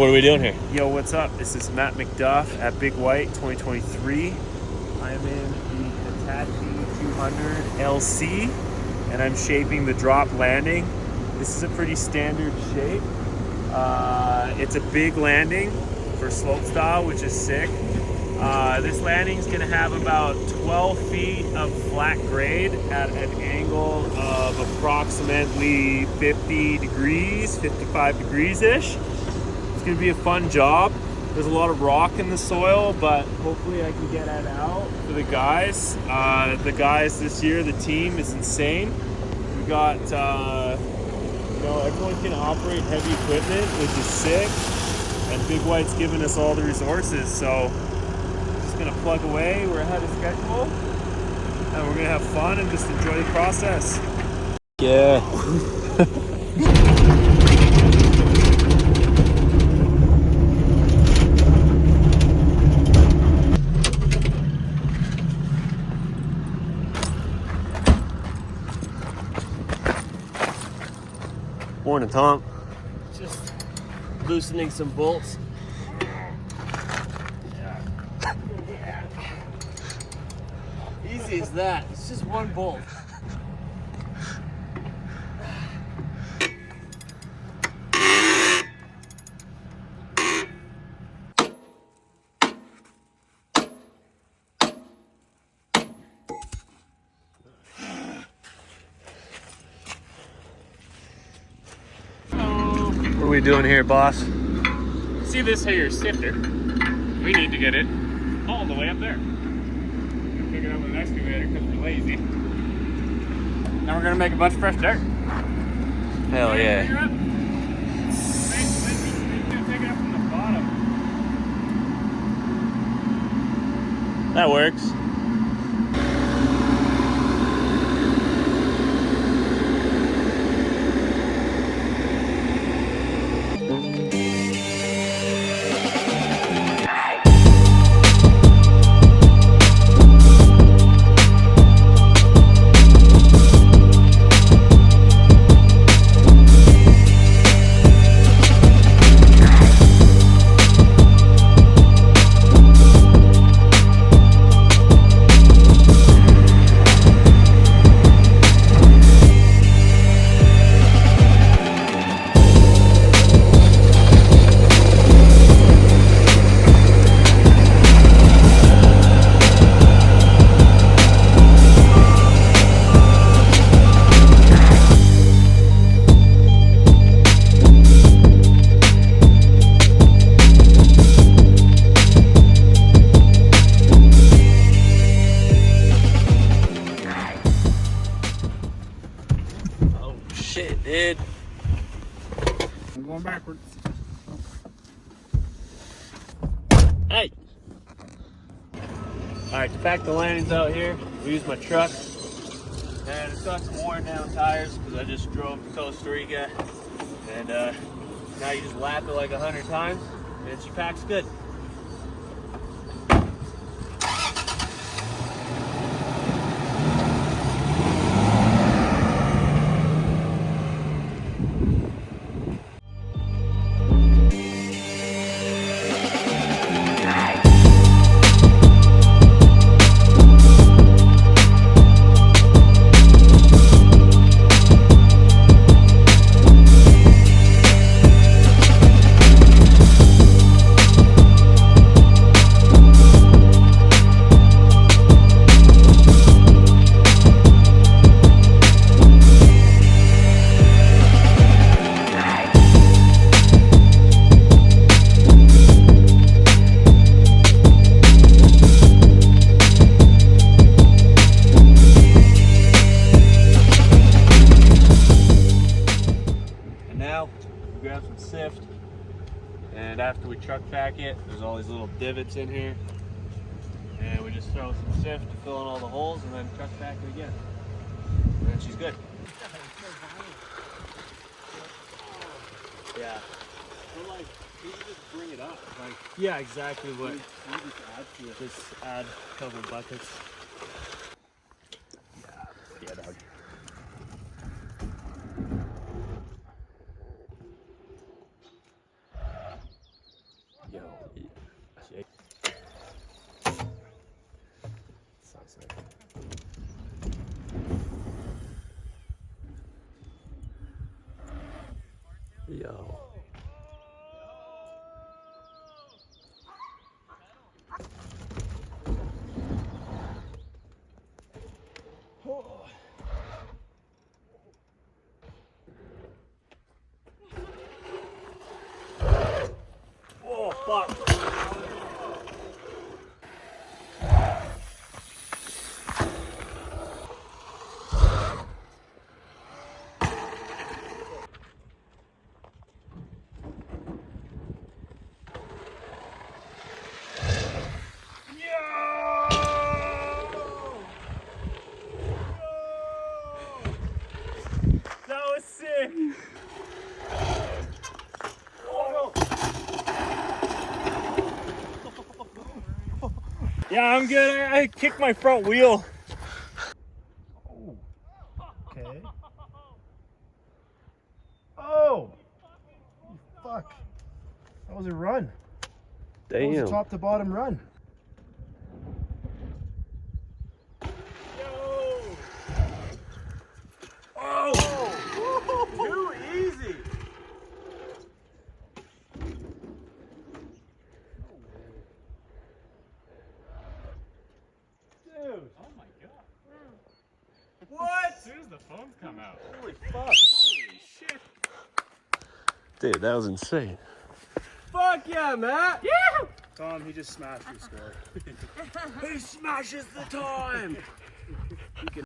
What are we doing here? Yo, what's up? This is Matt MacDuff at Big White 2023. I am in the Hitachi 200 LC and I'm shaping the drop landing. This is a pretty standard shape. It's a big landing for slopestyle, which is sick. This landing is going to have about 12 feet of flat grade at an angle of approximately 50 degrees, 55 degrees-ish. It's going to be a fun job. There's a lot of rock in the soil, but hopefully I can get that out for the guys. The guys this year, the team is insane. We got, everyone can operate heavy equipment, which is sick. And Big White's giving us all the resources, so just gonna plug away. We're ahead of schedule, and we're gonna have fun and just enjoy the process. Yeah. Morning, Tom. Just loosening some bolts. Easy as that. It's just one bolt. What are we doing here, boss? See this here sifter? We need to get it all the way up there. Pick it up with an excavator because we're lazy. Now we're gonna make a bunch of fresh dirt. Hell yeah. Pick it up. Pick it up from the bottom. That works. Shit, dude. I'm going backwards. Hey. Alright, to pack the landings out here, we use my truck. And it's got some worn down tires because I just drove to Costa Rica. And now you just lap it like 100 times and your pack's good. Grab some sift, and after we truck pack it, there's all these little divots in here, and we just throw some sift to fill in all the holes and then truck pack it again, and then she's good. Yeah. So like, you can just bring it up. Like, Yeah, exactly what. you just add to it. Just add a couple buckets. Yeah, dog. go. Oh, fuck. That was sick. Yeah, I'm good. I kicked my front wheel. Oh. Okay. Oh. Fuck. That was a run. That was a Damn. top to bottom run. Yo. Oh. Too easy. Dude. Oh my god. What? As soon as the phones come out. Holy fuck. Holy shit. Dude, that was insane. Fuck yeah, Matt. Tom, he just smashed your score. Who smashes the time?